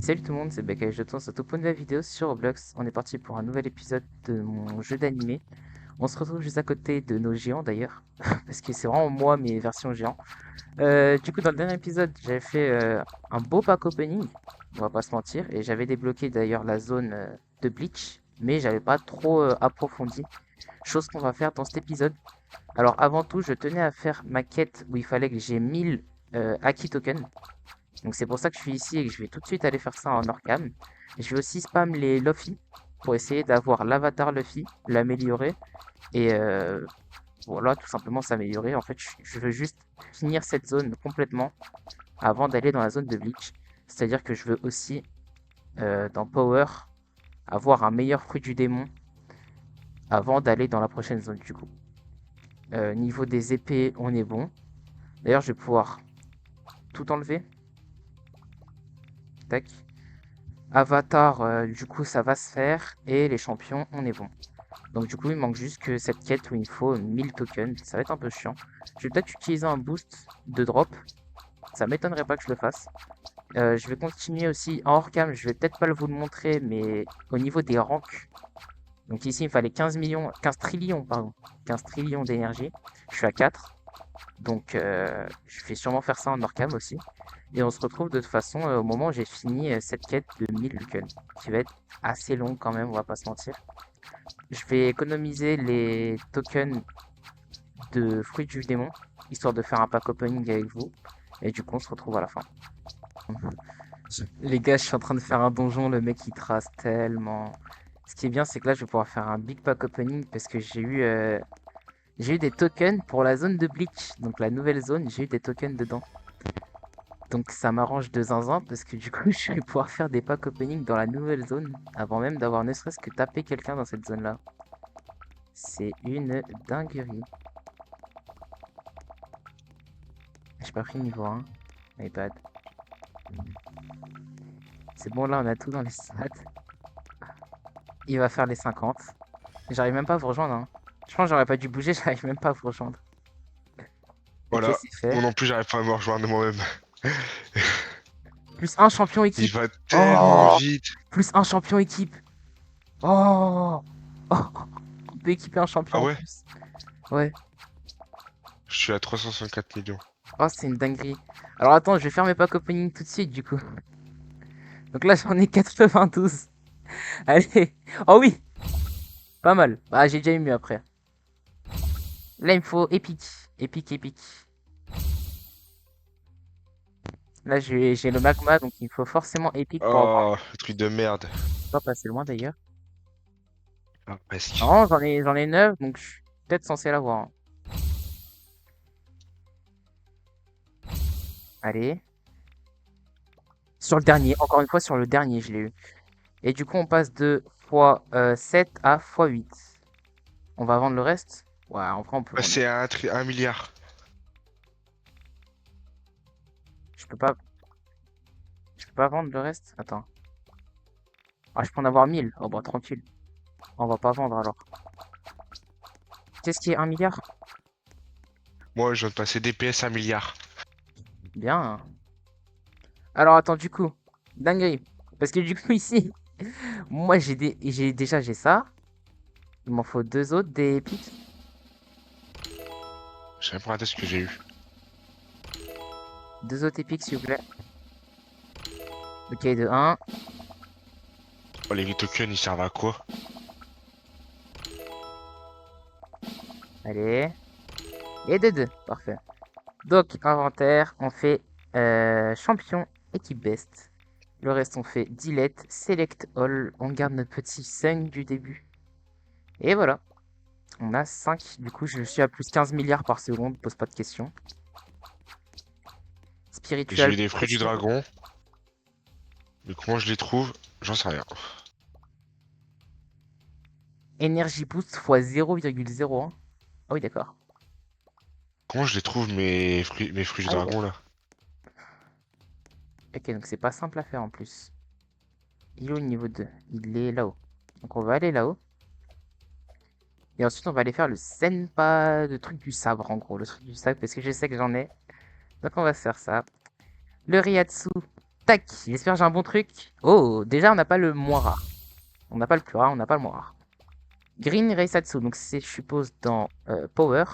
Salut tout le monde, c'est Becca et je tourne sur toute nouvelle vidéo sur Roblox. On est parti pour un nouvel épisode de mon jeu d'animé. On se retrouve juste à côté de nos géants d'ailleurs, parce que c'est vraiment moi mes versions géants. Du coup, dans le dernier épisode, j'avais fait un beau pack opening, on va pas se mentir, et j'avais débloqué d'ailleurs la zone de Bleach, mais j'avais pas trop approfondi. Chose qu'on va faire dans cet épisode. Alors avant tout, je tenais à faire ma quête où il fallait que j'ai 1000 Aki tokens. Donc c'est pour ça que je suis ici et que je vais tout de suite aller faire ça en Orcam. Je vais aussi spam les Luffy pour essayer d'avoir l'avatar Luffy, l'améliorer et voilà, tout simplement s'améliorer. En fait, je veux juste finir cette zone complètement avant d'aller dans la zone de Bleach. C'est-à-dire que je veux aussi, dans Power, avoir un meilleur fruit du démon avant d'aller dans la prochaine zone du coup. Niveau des épées, on est bon. D'ailleurs, je vais pouvoir tout enlever. Tac. Avatar, du coup, ça va se faire. Et les champions, on est bon. Donc, du coup, il manque juste que cette quête où il faut 1000 tokens. Ça va être un peu chiant. Je vais peut-être utiliser un boost de drop. Ça m'étonnerait pas que je le fasse. Je vais continuer aussi en hors cam. Je vais peut-être pas vous le montrer, mais au niveau des ranks. Donc, ici, il me fallait 15 millions, 15 trillions, pardon. 15 trillions d'énergie. Je suis à 4. Donc, je vais sûrement faire ça en hors cam aussi. Et on se retrouve de toute façon au moment où j'ai fini cette quête de 1000 Lucan, qui va être assez longue quand même, on va pas se mentir. Je vais économiser les tokens de fruits du démon, histoire de faire un pack opening avec vous. Et du coup, on se retrouve à la fin. Les gars, je suis en train de faire un donjon, le mec il trace tellement. Ce qui est bien, c'est que là, je vais pouvoir faire un big pack opening parce que j'ai eu des tokens pour la zone de Bleach. Donc la nouvelle zone, j'ai eu des tokens dedans. Donc ça m'arrange de zinzin parce que du coup je vais pouvoir faire des packs opening dans la nouvelle zone avant même d'avoir ne serait-ce que tapé quelqu'un dans cette zone là. C'est une dinguerie. J'ai pas pris le niveau 1. My bad. C'est bon, là on a tout dans les stats. Il va faire les 50. J'arrive même pas à vous rejoindre, hein. Je pense que j'aurais pas dû bouger, j'arrive même pas à vous rejoindre. Ok, Voilà. c'est fait. Moi non plus, j'arrive pas à me rejoindre moi-même. Plus un champion Il équipe. va tellement Oh, vite. plus un champion équipe. Oh, oh, on peut équiper un Ah champion en ouais? plus. Ouais. Je suis à 364 millions. Oh, c'est une dinguerie. Alors attends, je vais faire mes packs opening tout de suite du coup. Donc là, j'en ai 92. Allez. Oh oui, pas mal. Bah, j'ai déjà eu mieux après. Là, il me faut épique. Épique, épique. Là, j'ai le magma, donc il me faut forcément épique pour avoir. Oh, le truc de merde. Pas passer loin d'ailleurs. Ah, presque. Non, j'en ai 9, donc je suis peut-être censé l'avoir, hein. Allez. Sur le dernier, encore une fois, sur le dernier, je l'ai eu. Et du coup, on passe de x7 à x8. On va vendre le reste? Ouais, en vrai, on peut vendre. Passer à 1 milliard. Je peux pas, je peux pas vendre le reste? Attends. Ah, je peux en avoir 1000. Oh bah tranquille. On va pas vendre alors. Qu'est-ce qui est 1 milliard? Moi, je viens de passer DPS à 1 milliard. Bien. Alors attends, du coup. Dinguerie. Parce que du coup ici, moi j'ai ça. Il m'en faut deux autres, des épiques. Je sais même pas raté ce que j'ai eu. Deux autres épiques s'il vous plaît. Ok, de un. Oh, les tokens, ils servent à quoi? Allez. Et de 2. Parfait. Donc, inventaire, on fait champion, équipe best. Le reste, on fait delete, select all. On garde notre petit 5 du début. Et voilà. On a 5. Du coup, je suis à plus 15 milliards par seconde. Pose pas de questions. J'ai Spiritual eu des fruits du progression. dragon. Mais comment je les trouve? J'en sais rien. Energy boost x 0,01. Ah oui, d'accord. Comment je les trouve, mes fruits du Ah oui, dragon, d'accord. là? Ok, donc c'est pas simple à faire en plus. Il est au niveau 2. Il est là-haut. Donc on va aller là-haut. Et ensuite, on va aller faire le Senpa, le truc du sabre, en gros. Le truc du sabre, parce que je sais que j'en ai. Donc on va se faire ça. Le Ryatsu. Tac, j'espère que j'ai un bon truc. Oh, déjà, on n'a pas le moins rare. On n'a pas le plus rare, on n'a pas le moins rare. Green Reisatsu, donc c'est, je suppose, dans Power.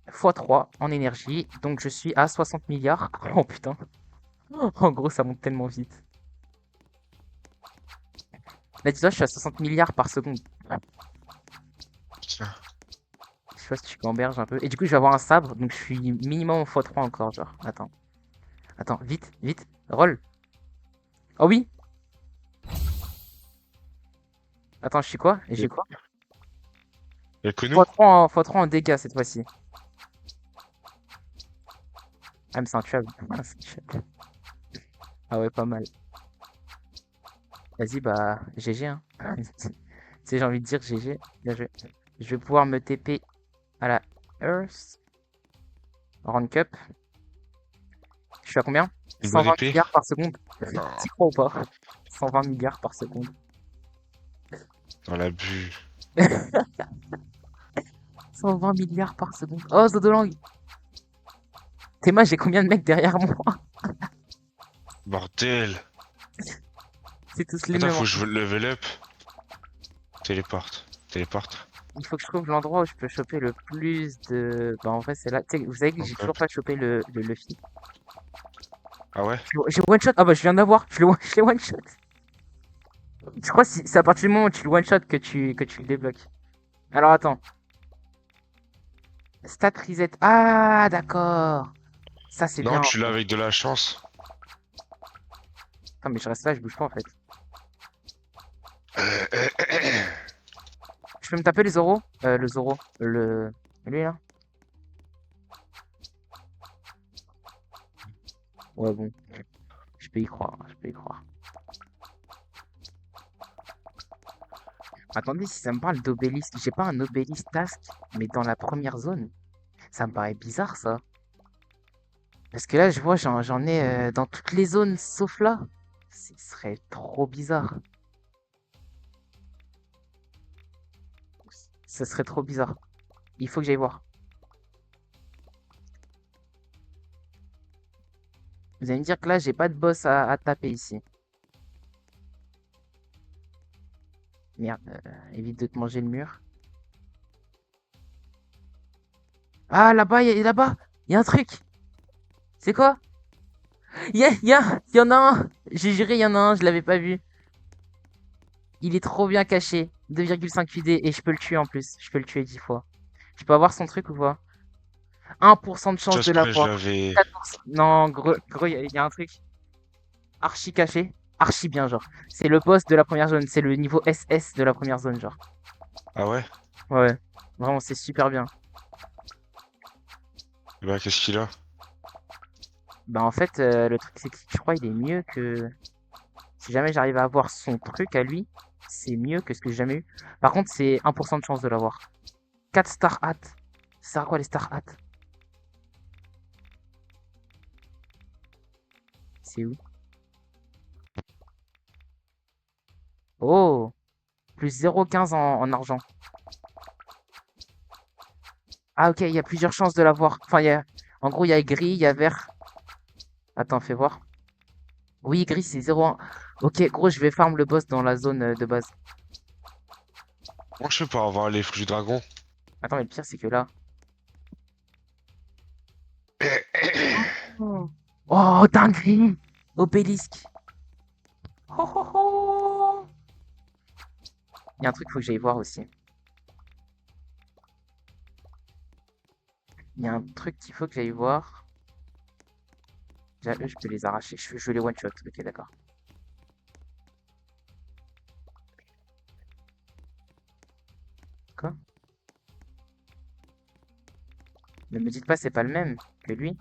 x3 en énergie. Donc je suis à 60 milliards. Oh putain. En gros, ça monte tellement vite. Là, dis-toi, je suis à 60 milliards par seconde. Tiens. Je sais pas si tu gamberges un peu. Et du coup, je vais avoir un sabre. Donc je suis minimum x3 encore, genre. Attends. Attends, vite, vite. Roll. Oh oui. Attends, je suis quoi? Et j'ai quoi? Y'a que nous? x3 en dégâts cette fois-ci. Ah, mais c'est intuable. Ah, c'est intuable. Ah ouais, pas mal. Vas-y, bah, GG, hein. Tu sais, j'ai envie de dire GG. Bien joué. Je vais pouvoir me TP à la Earth. Rank up. Je suis à combien? Une bonne 120 épée? milliards par seconde. Non, T'y crois ou pas? 120 milliards par seconde. dans l'abus. 120 milliards par seconde. Oh, Zodolang! Théma, j'ai combien de mecs derrière moi? Bordel! C'est tous les Attends, mêmes. faut que je level up. Téléporte. Téléporte. Il faut que je trouve l'endroit où je peux choper le plus de. Bah, en vrai, c'est là. Tu sais, vous savez que j'ai Donc, toujours pas chopé le Luffy. ah ouais? J'ai one shot. Ah bah, je viens d'avoir. Je l'ai one shot. Je crois que c'est à partir du moment où tu le one shot que tu le débloques. Alors attends. Stat reset. Ah, d'accord. Ça, c'est Non, bien. tu l'as avec de la chance. Attends, mais je reste là, je bouge pas en fait. Je peux me taper les Zoro? Le Zoro. Lui là? Ouais, bon. Je peux y croire. Je peux y croire. Attendez, si ça me parle d'obélisque, j'ai pas un obélisque task, mais dans la première zone. Ça me paraît bizarre ça. Parce que là, je vois, j'en ai dans toutes les zones sauf là. Ce serait trop bizarre. Ce serait trop bizarre. Il faut que j'aille voir. Vous allez me dire que là, j'ai pas de boss à taper ici. Merde, évite de te manger le mur. Ah, là-bas, là-bas, il y a un truc. C'est quoi? Il y en a un. J'ai juré, il y en a un, je l'avais pas vu. Il est trop bien caché. 2,5 UD et je peux le tuer en plus. Je peux le tuer 10 fois. Je peux avoir son truc ou pas? 1% de chance de Just près, je l'avoir. l'avais. 4%. Non, gros, il y a un truc archi caché. Archi bien, genre. C'est le boss de la première zone. C'est le niveau SS de la première zone, genre. Ah ouais? Ouais. Vraiment, c'est super bien. Bah, qu'est-ce qu'il a? Bah, en fait, le truc, c'est que je crois il est mieux que. Si jamais j'arrive à avoir son truc à lui, c'est mieux que ce que j'ai jamais eu. Par contre, c'est 1% de chance de l'avoir. 4 star hat. Ça sert à quoi les star hat? C'est où? Oh! Plus 0,15 en argent. Ah, ok, il y a plusieurs chances de l'avoir. Enfin, en gros, il y a gris, il y a vert. Attends, fais voir. Oui, gris, c'est 0,1. Ok, gros, je vais farm le boss dans la zone de base. Moi, je fais pour avoir les fruits du dragon. Attends, mais le pire, c'est que là. Oh, oh, dinguerie! Obélisque! Oh, oh, oh. Il y a un truc, faut que j'aille voir aussi. Il y a un truc qu'il faut que j'aille voir. Déjà, eux, je peux les arracher. Je les one-shot. Ok, d'accord. Quoi? Ne me dites pas, c'est pas le même que lui.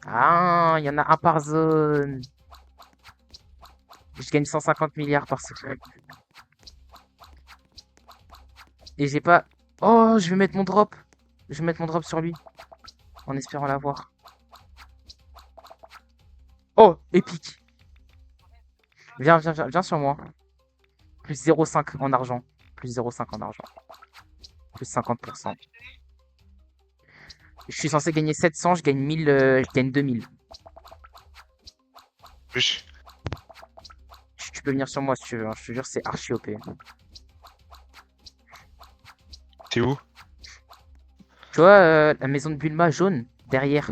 Ah, il y en a un par zone. Je gagne 150 milliards par seconde. Et j'ai pas... Oh, je vais mettre mon drop. Je vais mettre mon drop sur lui. En espérant l'avoir. Oh, épique. Viens, viens, viens, viens sur moi. Plus 0,5 en argent. Plus 0,5 en argent. Plus 50%. Je suis censé gagner 700, je gagne 1000, je gagne 2000. Wesh. Tu peux venir sur moi si tu veux, hein, je te jure, c'est archi OP. T'es où? Tu vois, la maison de Bulma jaune, derrière,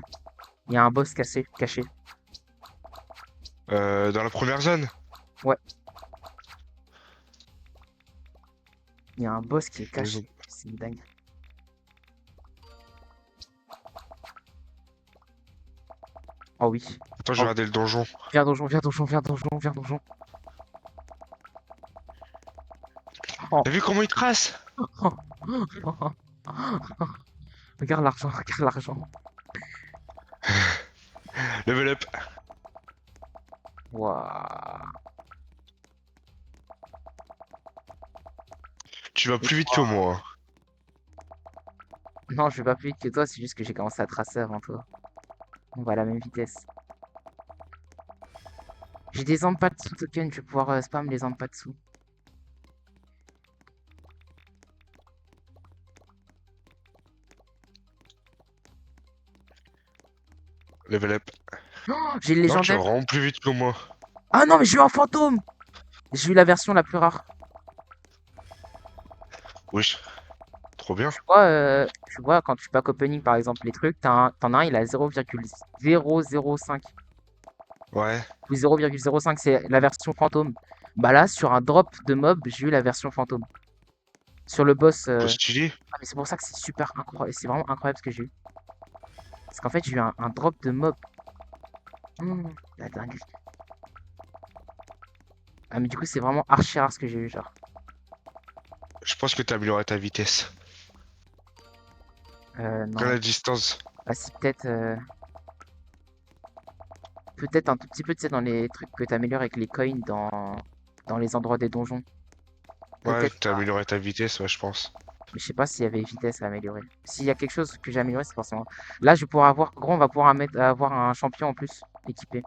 il y a un boss caché. Dans la première zone? Ouais, il y a un boss qui est Maison- caché. C'est une dingue. Oh oui. Attends, je vais Oh, regarder le donjon. viens donjon. Oh, T'as vu comment il trace? oh, oh. Regarde l'argent. Level up. Waouh. Tu vas plus vite que moi. Non, je vais pas plus vite que toi, c'est juste que j'ai commencé à tracer avant toi. On va à la même vitesse. J'ai des Zanpatsu tokens, je vais pouvoir spam les Zanpatsu. Level up. Oh, j'ai le Non, tu vas légendaire. vraiment plus vite que moi. Ah non, mais j'ai eu un fantôme. J'ai eu la version la plus rare. Wesh. Trop bien. Tu vois, quand tu pack opening par exemple les trucs, t'en as un, il a 0,005 Ouais. ou 0,05, c'est la version fantôme. Bah là, sur un drop de mob, j'ai eu la version fantôme. Sur le boss. Trop stylé. Ah, mais c'est pour ça que c'est super incroyable. C'est vraiment incroyable ce que j'ai eu. Parce qu'en fait, j'ai eu un drop de mob. La dingue. Ah, mais du coup, c'est vraiment archi rare ce que j'ai eu, genre. Je pense que t'as amélioré ta vitesse. Quand Non. la distance. Ah, si, peut-être. Peut-être un tout petit peu, tu sais, dans les trucs que t'améliores avec les coins dans les endroits des donjons. Ouais, Peut-être t'as pas. amélioré ta vitesse, ouais, je pense. Mais je sais pas s'il y avait vitesse à améliorer. S'il y a quelque chose que j'ai amélioré, c'est forcément. Là, je vais pouvoir avoir. Gros, on va pouvoir avoir un champion en plus équipé.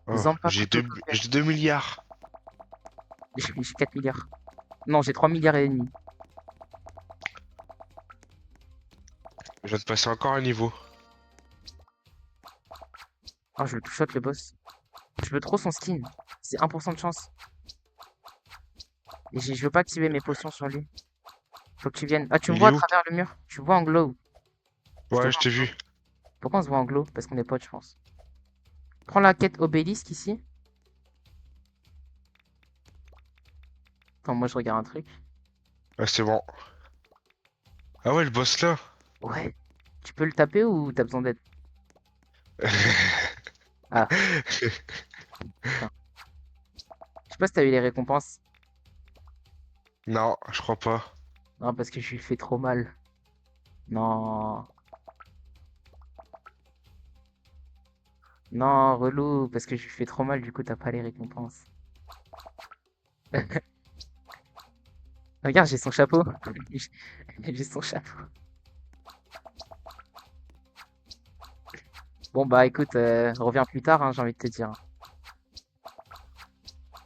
Oh, Zanpakuto token. j'ai 2 milliards. J'ai 4 milliards. Non, j'ai 3 milliards et demi. Je viens de passer encore un niveau. Ah, je le two-shot le boss. Je veux trop son skin. C'est 1% de chance. Et je veux pas activer mes potions sur lui. Faut que tu viennes. Ah, tu me Il vois est à où? travers le mur. Tu me vois en glow. Je te Ouais, vois je en t'ai glow. vu. Pourquoi on se voit en glow? Parce qu'on est potes, je pense. Prends la quête obélisque ici. Attends, moi je regarde un truc. Ah, c'est bon. Ah ouais, le boss là. Ouais. Tu peux le taper ou t'as besoin d'aide? Ah, putain. Je sais pas si t'as eu les récompenses. Non, je crois pas. Non, parce que je lui fais trop mal. Non. Non, relou. Parce que je lui fais trop mal, du coup t'as pas les récompenses. Regarde, j'ai son chapeau. J'ai son chapeau. Bon bah écoute, reviens plus tard, hein, j'ai envie de te dire.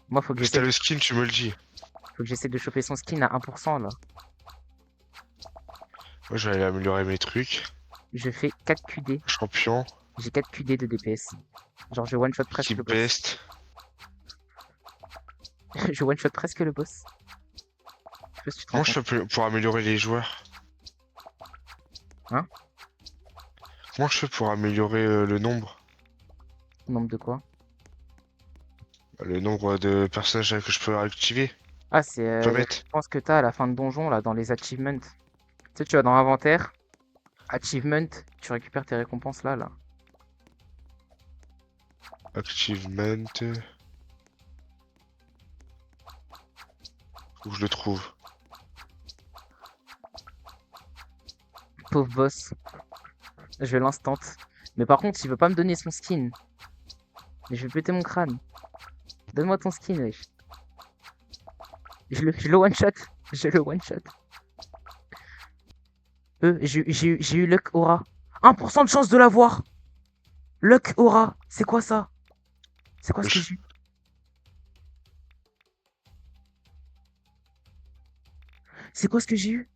Moi, Si t'as le skin, tu me le dis. faut que j'essaie de choper son skin à 1% là. Moi, je vais aller améliorer mes trucs. Je fais 4 QD. Champion, J'ai 4 QD de DPS. Genre, je one shot presque équipe le boss. best. Je one shot presque le boss. Je sais pas si tu te rends Comment je compte. fais pour améliorer les joueurs? Hein? Comment je fais pour améliorer le nombre? Nombre de quoi? Le nombre de personnages que je peux activer? Ah, c'est Je peux les mettre? récompenses que t'as à la fin de donjon là, dans les achievements. Tu sais, tu vas dans inventaire, achievement, tu récupères tes récompenses là. Achievement. Où je le trouve? Pauvre boss. Je vais l'instant. Mais par contre, il veut pas me donner son skin. Je vais péter mon crâne. Donne-moi ton skin, wesh. Je le one shot. Je le one shot. J'ai eu Luck Aura. 1% de chance de l'avoir. Luck Aura. C'est quoi ça? C'est quoi ce que Wesh. j'ai eu? C'est quoi ce que j'ai eu?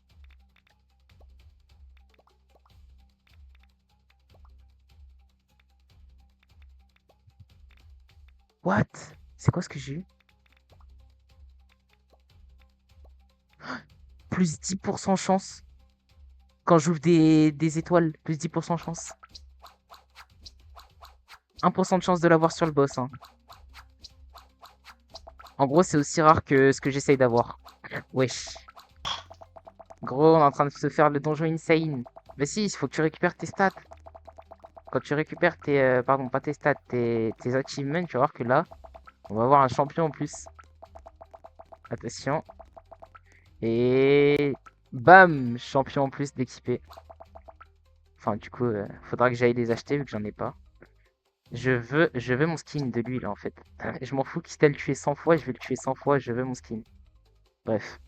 What? C'est quoi ce que j'ai eu? Plus 10% chance. Quand j'ouvre des étoiles, plus 10% chance. 1% de chance de l'avoir sur le boss, hein. En gros, c'est aussi rare que ce que j'essaye d'avoir. Wesh. Gros, on est en train de se faire le donjon insane. Mais si, il faut que tu récupères tes stats. Quand tu récupères tes... pardon, pas tes stats, tes achievements, tu vas voir que là, on va avoir un champion en plus. Attention. Et... Bam! Champion en plus d'équipé. Enfin, du coup, faudra que j'aille les acheter vu que j'en ai pas. Je veux mon skin de lui, là, en fait. Je m'en fous quitte à le tuer 100 fois, je vais le tuer 100 fois, je veux mon skin. Bref.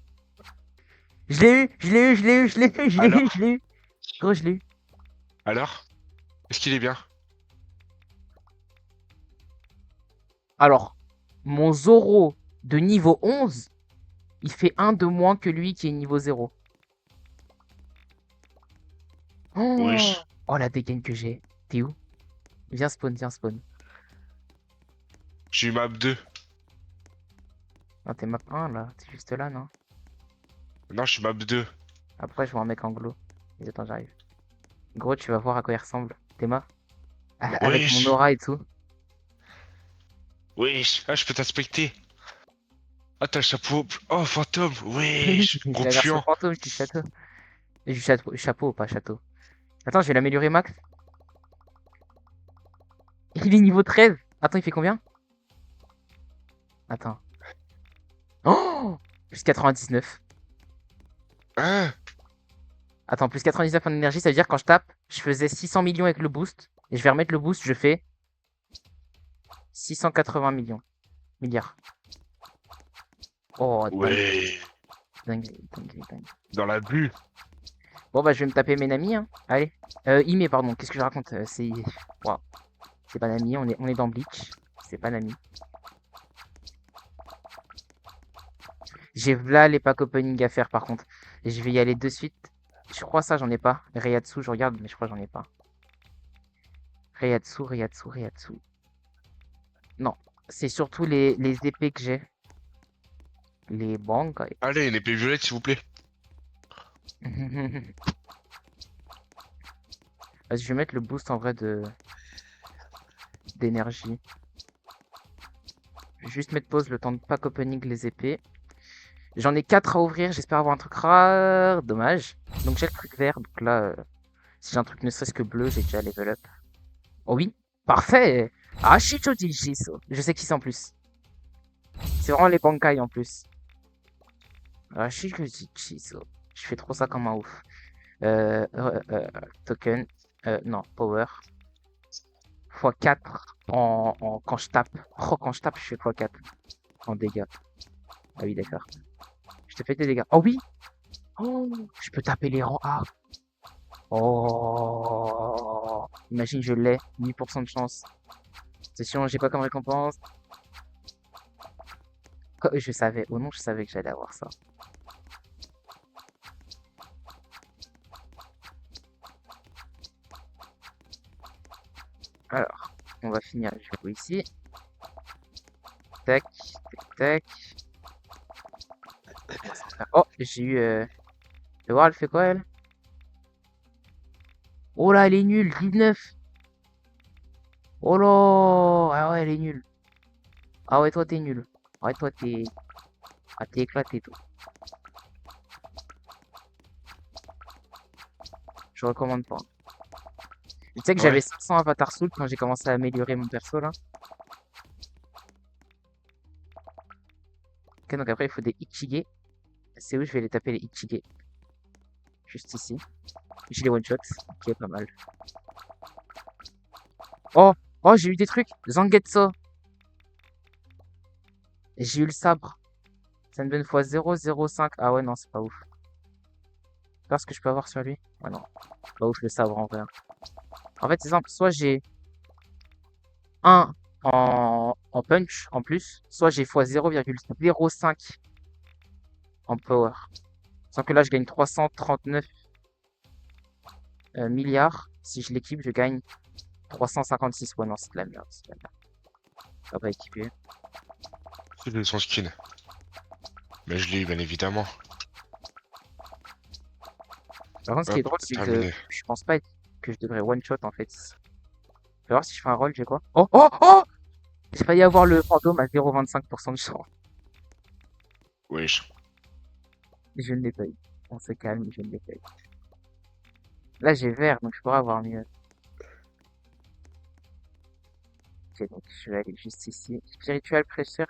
Je l'ai eu! Je l'ai eu! Je l'ai eu! Je l'ai eu! Je l'ai eu! Je Alors? l'ai eu! Gros, je l'ai eu! Alors? Est-ce qu'il est bien? Alors, mon Zoro de niveau 11, il fait 1 de moins que lui qui est niveau 0. Oh, Oui. oh la dégaine que j'ai. T'es où? Viens spawn, viens spawn. J'ai eu map 2. Non, t'es map 1 là, t'es juste là, non? Non, je suis map 2. Après, je vois un mec anglo. Mais attends, j'arrive. Gros, tu vas voir à quoi il ressemble. Théma. Avec mon Wesh. aura et tout. Wesh. Ah, je peux t'inspecter. Ah, t'as le chapeau. Oh, fantôme. Oui, Wesh. j'ai Gros la version puant. fantôme du château. Du château, chapeau, pas château. Attends, je vais l'améliorer max. Il est niveau 13. Attends, il fait combien? Attends. Oh! Plus 99. Hein? Attends, plus 99 en énergie, ça veut dire quand je tape, je faisais 600 millions avec le boost. Et je vais remettre le boost, je fais 680 millions. Milliards. Oh, dingue, Ouais. dingue, dingue, dingue. Dans la bulle. Bon, bah, je vais me taper mes Nami, hein. Allez. Ime, pardon, qu'est-ce que je raconte? C'est. Ouah. C'est pas Nami, on est dans Bleach. C'est pas Nami. J'ai là les packs opening à faire par contre. Et je vais y aller de suite. Je crois ça, j'en ai pas. Reiatsu, je regarde, mais je crois que j'en ai pas. Reiatsu, Reiatsu, Reiatsu. Non, c'est surtout les épées que j'ai. Les Bankai. Allez, une épée violette, s'il vous plaît. Vas-y, je vais mettre le boost en vrai d'énergie. Je vais juste mettre pause le temps de pack opening les épées. J'en ai 4 à ouvrir, j'espère avoir un truc rare. Dommage. Donc j'ai le truc vert, donc là, si j'ai un truc ne serait-ce que bleu, j'ai déjà level up. Oh oui, parfait. Ashicho Jiso. Je sais qui c'est en plus. C'est vraiment les Bankai en plus. Ashicho Jiso. Je fais trop ça comme un ouf. Token. Non, power. x4 quand je tape. Oh, quand je tape, je fais x4 en dégâts. Ah oui, d'accord. Je te fais des dégâts. Oh oui! Oh, je peux taper les rangs A. Oh! Imagine, je l'ai. 8% de chance. Attention, j'ai quoi comme récompense? Je savais. Oh non, je savais que j'allais avoir ça. Alors, on va finir le jeu ici. Tac, tac, tac. Oh, j'ai eu... Le voir, elle fait quoi, elle? Oh là, elle est nulle, 19. Oh là! Ah ouais, elle est nulle. Ah ouais, toi, t'es nul. Ouais, toi, t'es... Ah, t'es éclaté, toi. Je recommande pas. Tu sais que j'avais Ouais. 500 Avatar Soul quand j'ai commencé à améliorer mon perso, là. Ok, donc après, il faut des Ichige. C'est où je vais les taper, les Ichige? Juste ici. J'ai les one-shots. Ok, pas mal. Oh! Oh, j'ai eu des trucs! Zangetsu! J'ai eu le sabre. Ça me donne x 0,05. Ah ouais, non, c'est pas ouf. Voir ce que je peux avoir sur lui. Ouais, non. Pas ouf le sabre en vrai. En fait, c'est simple. Soit j'ai un en punch en plus, soit j'ai x 0,05 en power. Sans que là, je gagne 339 milliards. Si je l'équipe, je gagne 356. Ouais, non, c'est de la merde. C'est de la merde. Ça va équiper. C'est son skin. Mais je l'ai eu, bien évidemment. Par contre, ce qui est Hop, drôle, c'est que terminé. je pense pas que je devrais one shot en fait. Je vais voir si je fais un roll, j'ai quoi? Oh oh oh! J'ai failli avoir le fantôme à 0,25% de chance. Wesh. Je ne l'ai pas eu. On se calme, je ne l'ai pas eu. Là, j'ai vert, donc je pourrais avoir mieux. Ok, donc je vais aller juste ici. Spiritual Pressure.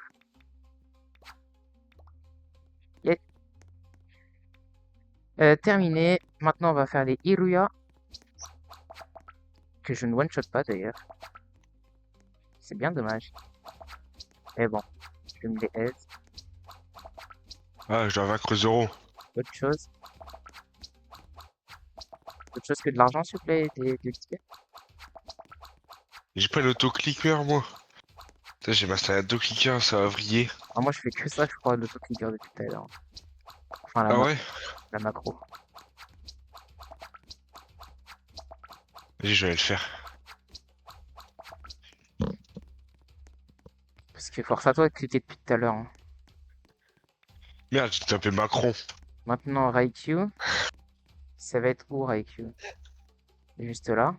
Yes. Terminé. Maintenant, on va faire les Iruya. Que je ne one-shot pas d'ailleurs. C'est bien dommage. Mais bon, je me les aise. Ah, je dois vaincre Zoro. Autre chose. Autre chose que de l'argent, s'il vous plaît, des tickets. J'ai pas l'auto-clicker, moi. Putain, j'ai installé un auto-clicker, ça va vriller. Ah, moi, je fais que ça, je crois, l'auto-clicker depuis tout à l'heure. Enfin, Ah ouais? la macro. Vas-y, je vais le faire. Parce que force à toi de cliquer depuis tout à l'heure, hein. Merde, j'ai tapé Macron. Maintenant, Raikyu. Ça va être où, Raikyu? Juste là.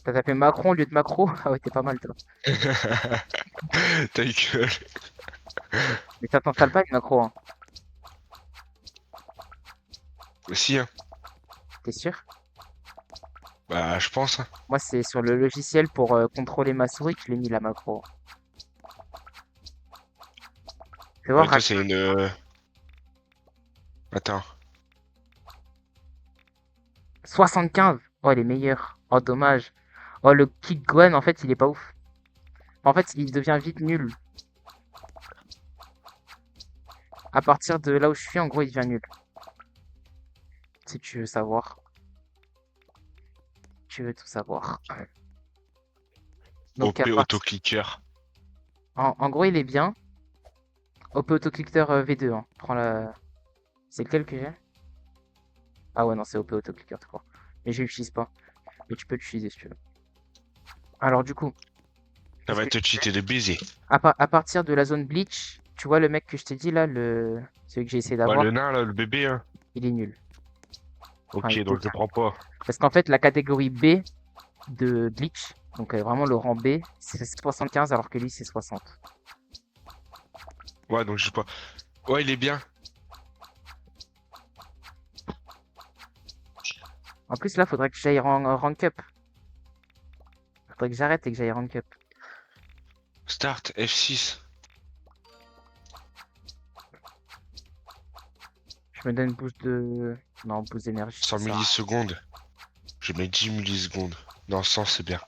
T'as tapé Macron au lieu de macro? Ah ouais, t'es pas mal, toi. Ta gueule. Mais ça t'installe pas une macro, hein. Aussi, hein. T'es sûr? Bah, je pense, hein. Moi, c'est sur le logiciel pour contrôler ma souris que je l'ai mis la macro. Fais voir, Ouais, toi, c'est une... Attends. 75! Oh, il est meilleur. Oh, dommage. Oh, le kick Gwen, en fait, il est pas ouf. En fait, il devient vite nul. À partir de là où je suis, en gros, il devient nul. Si tu veux savoir. Tu veux tout savoir. Donc, OP auto-clicker. en gros, il est bien. OP Autoclicker V2, hein. Prends la... C'est lequel que j'ai? Ah ouais, non, c'est OP Autoclicker, tout court. Mais je l'utilise pas. Mais tu peux l'utiliser si tu veux. Alors, du coup, Ça qu'est-ce va que te cheater de baiser. à partir de la zone Bleach, tu vois le mec que je t'ai dit là, celui que j'ai essayé Ouais, d'avoir, le nain, là, le bébé, hein. il est nul. Enfin, Ok, il donc je devient le prends pas. parce qu'en fait, la catégorie B de Bleach, donc vraiment le rang B, c'est 75 alors que lui c'est 60. Ouais, donc je sais pas. Ouais, il est bien. En plus, là, faudrait que j'aille rank up. Faudrait que j'arrête et que j'aille rank up. Start F6. Je me donne boost de... Non, boost d'énergie, ça 100 sert à rien. millisecondes. Je mets 10 millisecondes. Non, 100, c'est bien.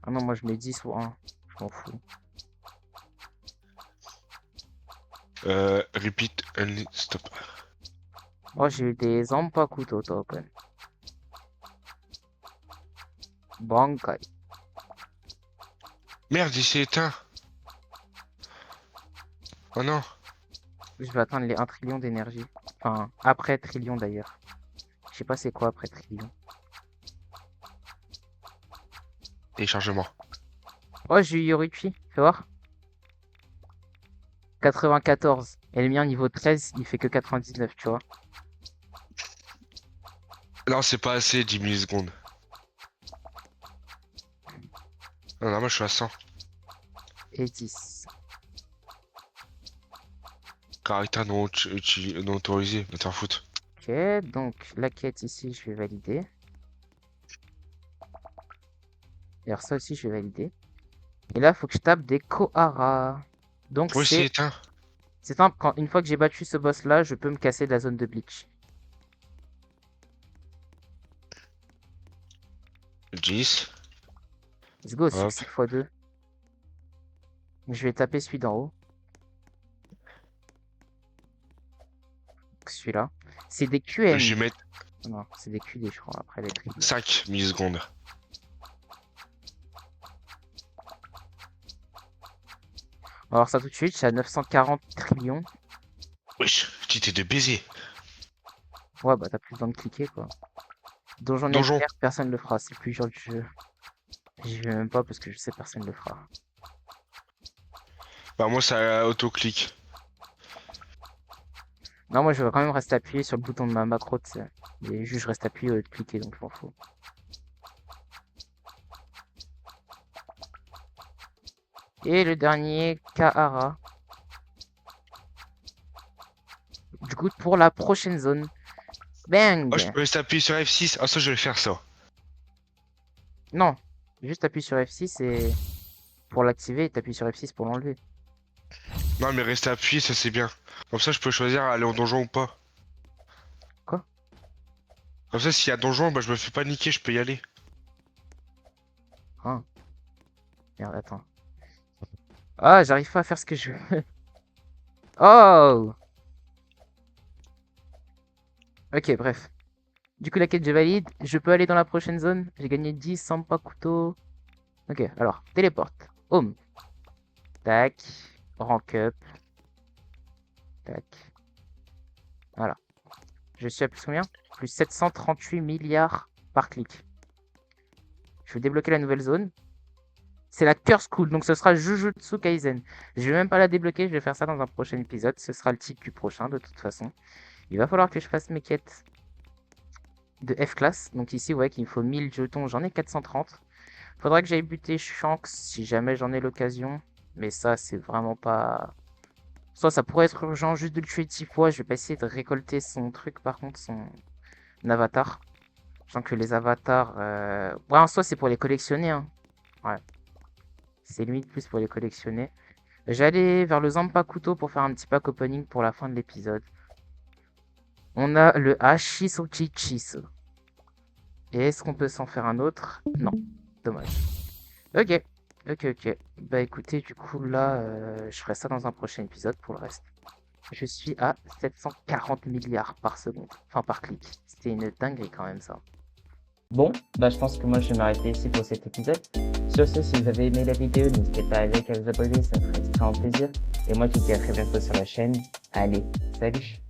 Ah non, moi je mets 10 ou 1. Je m'en fous. Repeat, only, stop. Oh, j'ai eu des Zanpakuto token. Bankai. Merde, il s'est éteint. Oh non. Je vais atteindre les 1 trillion d'énergie. Enfin, après trillion d'ailleurs. Je sais pas c'est quoi après trillion. Téléchargement. Oh, j'ai eu Yoruichi. Fais voir. 94. Et le mien niveau 13, il fait que 99, tu vois. Non, c'est pas assez, 10 millisecondes. Non, non, moi je suis à 100. Et 10. Caractère non autorisé, mais t'en foutre. Ok, donc la quête ici, je vais valider. D'ailleurs, ça aussi, je vais valider. Et là, il faut que je tape des Kohara. Donc, Oui, c'est c'est éteint. simple. Une fois que j'ai battu ce boss-là, je peux me casser de la zone de Bleach. 10. Let's go, Hop. succès x2. Je vais taper celui d'en haut. Celui-là. C'est des QM. Je vais mettre Non, c'est des QD, je crois, après les triggers. 5 millisecondes. On va voir ça tout de suite. C'est à 940 trillions. Wesh, j'étais de baiser. Ouais, bah t'as plus besoin de cliquer, quoi. Donjon Donjon. nightmare, personne ne le fera. C'est le plus dur du jeu. J'y vais même pas parce que je sais personne le fera. Bah moi ça autoclique. Non, moi je vais quand même rester appuyé sur le bouton de ma macro, tu sais. Et juste je reste appuyé au lieu de cliquer, donc je m'en fous. Et le dernier, Kahara. Du coup, pour la prochaine zone. Oh, je Bang! peux rester appuyé sur F6. Ah ça je vais faire ça. Non, juste appuie sur F6 et pour l'activer, et t'appuies sur F6 pour l'enlever. Non mais rester appuyé ça c'est bien. Comme ça je peux choisir aller en donjon ou pas. Quoi? Comme ça s'il y a donjon, bah je me fais pas niquer, je peux y aller. Hein? Merde, attends. Ah, j'arrive pas à faire ce que je veux. Oh! Ok, bref. Du coup, la quête, je valide. Je peux aller dans la prochaine zone. J'ai gagné 10, Sampa couteau. Ok, alors, téléporte. Home. Tac. Rank up. Tac. Voilà. Je suis à plus combien? Plus 738 milliards par clic. Je vais débloquer la nouvelle zone. C'est la Curse School, donc ce sera Jujutsu Kaisen. Je vais même pas la débloquer, je vais faire ça dans un prochain épisode. Ce sera le TQ prochain, de toute façon. Il va falloir que je fasse mes quêtes de F-class. Donc ici, ouais, qu'il me faut 1000 jetons. J'en ai 430. Faudra que j'aille buter Shanks si jamais j'en ai l'occasion. Mais ça, c'est vraiment pas... Soit ça pourrait être urgent juste de le tuer 10 fois. Je vais pas essayer de récolter son truc, par contre, son avatar. Sachant que les avatars... Ouais, en soi, c'est pour les collectionner, hein. Ouais. C'est limite plus pour les collectionner. J'allais vers le Zanpakuto pour faire un petit pack opening pour la fin de l'épisode. On a le Hashisochichisu. Et est-ce qu'on peut s'en faire un autre? Non. Dommage. Ok. Ok. Bah écoutez, du coup là, je ferai ça dans un prochain épisode pour le reste. Je suis à 740 milliards par seconde. Enfin par clic. C'était une dinguerie quand même ça. Bon, bah je pense que moi je vais m'arrêter ici pour cet épisode. Sur ce, si vous avez aimé la vidéo, n'hésitez pas à liker, à vous abonner, ça me ferait extrêmement plaisir. Et moi je vous dis à très bientôt sur la chaîne. Allez, salut!